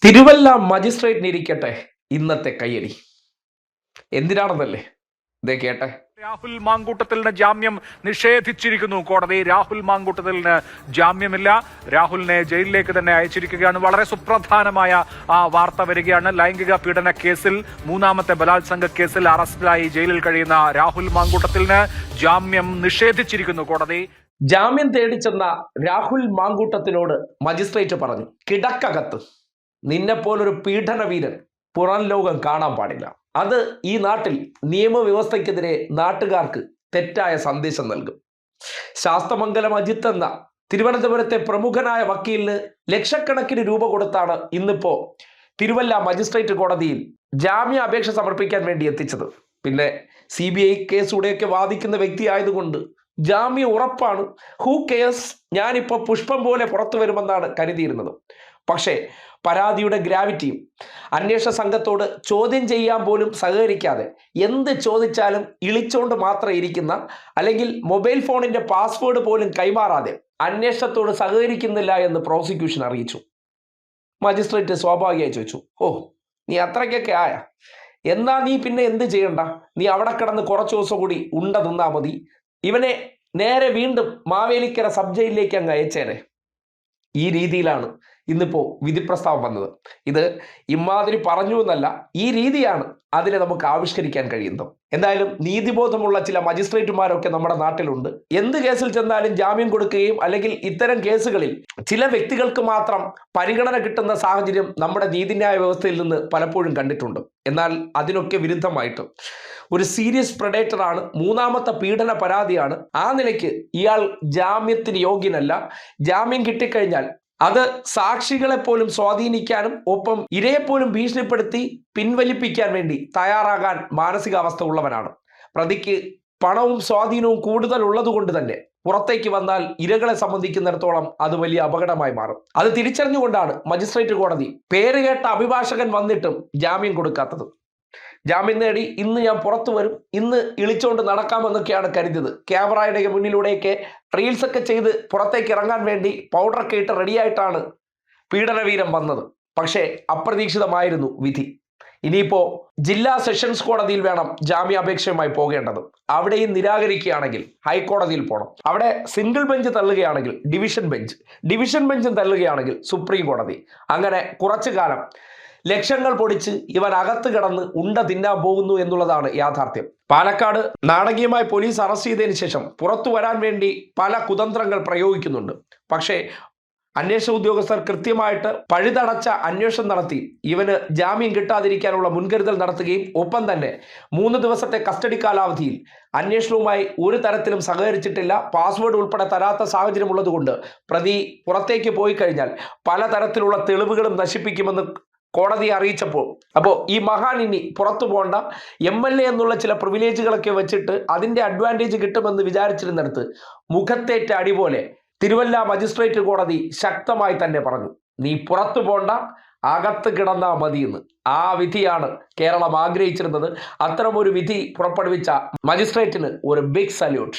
തിരുവല്ല മജിസ്ട്രേറ്റിനിരിക്കട്ടെ ഇന്നത്തെ കയ്യടി. എന്തിനാണെന്നല്ലേ? ഇതേ കേട്ടെ. രാഹുൽ മാങ്കൂട്ടത്തിന് ജാമ്യം നിഷേധിച്ചിരിക്കുന്നു കോടതി. രാഹുൽ മാങ്കൂട്ടത്തിന് ജാമ്യമില്ല. രാഹുലിനെ ജയിലിലേക്ക് തന്നെ അയച്ചിരിക്കുകയാണ്. വളരെ സുപ്രധാനമായ വാർത്ത വരികയാണ്. ലൈംഗിക പീഡന കേസിൽ, മൂന്നാമത്തെ ബലാത്സംഗ കേസിൽ അറസ്റ്റിലായി ജയിലിൽ കഴിയുന്ന രാഹുൽ മാങ്കൂട്ടത്തിന് ജാമ്യം നിഷേധിച്ചിരിക്കുന്നു കോടതി. ജാമ്യം തേടിച്ചെന്ന രാഹുൽ മാങ്കൂട്ടത്തിനോട് മജിസ്ട്രേറ്റ് പറഞ്ഞു, കിടക്കകത്ത് നിന്നെപ്പോലൊരു പീഡന വീരൻ പുറം ലോകം കാണാൻ പാടില്ല. അത് ഈ നാട്ടിൽ നിയമവ്യവസ്ഥയ്ക്കെതിരെ നാട്ടുകാർക്ക് തെറ്റായ സന്ദേശം നൽകും. ശാസ്തമംഗലം അജിത്ത് എന്ന തിരുവനന്തപുരത്തെ പ്രമുഖനായ വക്കീലിന് ലക്ഷക്കണക്കിന് രൂപ കൊടുത്താണ് ഇന്നിപ്പോ തിരുവല്ല മജിസ്ട്രേറ്റ് കോടതിയിൽ ജാമ്യ അപേക്ഷ സമർപ്പിക്കാൻ വേണ്ടി എത്തിച്ചത്. പിന്നെ CBI കേസുടെയൊക്കെ വാദിക്കുന്ന വ്യക്തി ആയതുകൊണ്ട് ജാമ്യം ഉറപ്പാണ്. ഹൂ കെയർസ്, ഞാനിപ്പോ പുഷ്പം പോലെ പുറത്തു വരുമെന്നാണ് കരുതിയിരുന്നത്. പക്ഷേ പരാതിയുടെ ഗ്രാവിറ്റിയും അന്വേഷണ സംഘത്തോട് ചോദ്യം ചെയ്യാൻ പോലും സഹകരിക്കാതെ എന്ത് ചോദിച്ചാലും ഇളിച്ചോണ്ട് മാത്രം ഇരിക്കുന്ന, അല്ലെങ്കിൽ മൊബൈൽ ഫോണിന്റെ പാസ്വേഡ് പോലും കൈമാറാതെ അന്വേഷണത്തോട് സഹകരിക്കുന്നില്ല എന്ന് പ്രോസിക്യൂഷൻ അറിയിച്ചു. മജിസ്ട്രേറ്റ് സ്വാഭാവികമായി ചോദിച്ചു, ഓ നീ അത്രയ്ക്കൊക്കെ എന്നാ നീ പിന്നെ എന്ത് ചെയ്യണ്ട, നീ അവിടെ കിടന്ന് കുറച്ച് ദിവസം കൂടി ഉണ്ട തിന്നാ മതി, ഇവനെ നേരെ വീണ്ടും മാവേലിക്കര സബ് ജയിലിലേക്ക് അങ്ങ് അയച്ചേനെ. ഈ രീതിയിലാണ് ഇന്നിപ്പോ വിധിപ്രസ്താവം വന്നത്. ഇത് ഇമാതിരി പറഞ്ഞു എന്നല്ല, ഈ രീതിയാണ് അതിനെ നമുക്ക് ആവിഷ്കരിക്കാൻ കഴിയുന്നത്. എന്തായാലും നീതിബോധമുള്ള ചില മജിസ്ട്രേറ്റുമാരൊക്കെ നമ്മുടെ നാട്ടിലുണ്ട്. എന്ത് കേസിൽ ചെന്നാലും ജാമ്യം കൊടുക്കുകയും അല്ലെങ്കിൽ ഇത്തരം കേസുകളിൽ ചില വ്യക്തികൾക്ക് മാത്രം പരിഗണന കിട്ടുന്ന സാഹചര്യം നമ്മുടെ നീതിന്യായ വ്യവസ്ഥയിൽ നിന്ന് പലപ്പോഴും കണ്ടിട്ടുണ്ട്. എന്നാൽ അതിനൊക്കെ വിരുദ്ധമായിട്ട് ഒരു സീരിയസ് പ്രഡേറ്ററാണ്, മൂന്നാമത്തെ പീഡന പരാതിയാണ്, ആ നിലയ്ക്ക് ഇയാൾ ജാമ്യത്തിന് യോഗ്യനല്ല. ജാമ്യം കിട്ടിക്കഴിഞ്ഞാൽ അത് സാക്ഷികളെ പോലും സ്വാധീനിക്കാനും ഒപ്പം ഇരയെപ്പോലും ഭീഷണിപ്പെടുത്തി പിൻവലിപ്പിക്കാൻ വേണ്ടി തയ്യാറാകാൻ മാനസികാവസ്ഥ ഉള്ളവനാണ്. പ്രതിക്ക് പണവും സ്വാധീനവും കൂടുതൽ ഉള്ളതുകൊണ്ട് തന്നെ പുറത്തേക്ക് വന്നാൽ ഇരകളെ സംബന്ധിക്കുന്നിടത്തോളം അത് വലിയ അപകടമായി മാറും. അത് തിരിച്ചറിഞ്ഞുകൊണ്ടാണ് മജിസ്ട്രേറ്റ് കോടതി പേരുകേട്ട അഭിഭാഷകൻ വന്നിട്ടും ജാമ്യം കൊടുക്കാത്തത്. ജാമ്യം നേടി ഇന്ന് ഞാൻ പുറത്തു വരും, ഇന്ന് ഇളിച്ചോണ്ട് നടക്കാമെന്നൊക്കെയാണ് കരുതിയത്. ക്യാമറയുടെ മുന്നിലൂടെയൊക്കെ റീൽസ് ഒക്കെ ചെയ്ത് പുറത്തേക്ക് ഇറങ്ങാൻ വേണ്ടി പൗഡറൊക്കെ ഇട്ട് റെഡിയായിട്ടാണ് പീഡനവീരൻ വന്നത്. പക്ഷേ അപ്രതീക്ഷിതമായിരുന്നു വിധി. ഇനിയിപ്പോ ജില്ലാ സെഷൻസ് കോടതിയിൽ വേണം ജാമ്യാപേക്ഷയുമായി പോകേണ്ടത്. അവിടെയും നിരാകരിക്കുകയാണെങ്കിൽ ഹൈക്കോടതിയിൽ പോകണം. അവിടെ സിംഗിൾ ബെഞ്ച് തള്ളുകയാണെങ്കിൽ ഡിവിഷൻ ബെഞ്ചും തള്ളുകയാണെങ്കിൽ സുപ്രീം കോടതി. അങ്ങനെ കുറച്ചു കാലം ലക്ഷങ്ങൾ പൊടിച്ച് ഇവൻ അകത്ത് കിടന്ന് ഉണ്ട തിന്നാൻ പോകുന്നു എന്നുള്ളതാണ് യാഥാർത്ഥ്യം. പാലക്കാട് നാടകീയമായി പോലീസ് അറസ്റ്റ് ചെയ്തതിന് ശേഷം പുറത്തു വരാൻ വേണ്ടി പല കുതന്ത്രങ്ങൾ പ്രയോഗിക്കുന്നുണ്ട്. പക്ഷേ അന്വേഷണ ഉദ്യോഗസ്ഥർ കൃത്യമായിട്ട് പഴുതടച്ച അന്വേഷണം നടത്തി ഇവന് ജാമ്യം കിട്ടാതിരിക്കാനുള്ള മുൻകരുതൽ നടത്തുകയും ഒപ്പം തന്നെ 3 ദിവസത്തെ കസ്റ്റഡി കാലാവധിയിൽ അന്വേഷണവുമായി ഒരു തരത്തിലും സഹകരിച്ചിട്ടില്ല. പാസ്വേഡ് ഉൾപ്പെടെ തരാത്ത സാഹചര്യം ഉള്ളതുകൊണ്ട് പ്രതി പുറത്തേക്ക് പോയി കഴിഞ്ഞാൽ പലതരത്തിലുള്ള തെളിവുകളും നശിപ്പിക്കുമെന്ന് കോടതിയെ അറിയിച്ചപ്പോൾ, അപ്പോൾ ഈ മഹാൻ ഇനി പുറത്തു പോകണ്ട, MLA എന്നുള്ള ചില പ്രിവിലേജുകളൊക്കെ വെച്ചിട്ട് അതിൻ്റെ അഡ്വാൻറ്റേജ് കിട്ടുമെന്ന് വിചാരിച്ചിരുന്നിടത്ത് മുഖത്തേറ്റ അടി പോലെ തിരുവല്ല മജിസ്ട്രേറ്റ് കോടതി ശക്തമായി തന്നെ പറഞ്ഞു, നീ പുറത്തു പോണ്ട, അകത്ത് കിടന്നാ മതിയെന്ന്. ആ വിധിയാണ് കേരളം ആഗ്രഹിച്ചിരുന്നത്. അത്തരമൊരു വിധി പുറപ്പെടുവിച്ച മജിസ്ട്രേറ്റിന് ഒരു ബിഗ് സല്യൂട്ട്.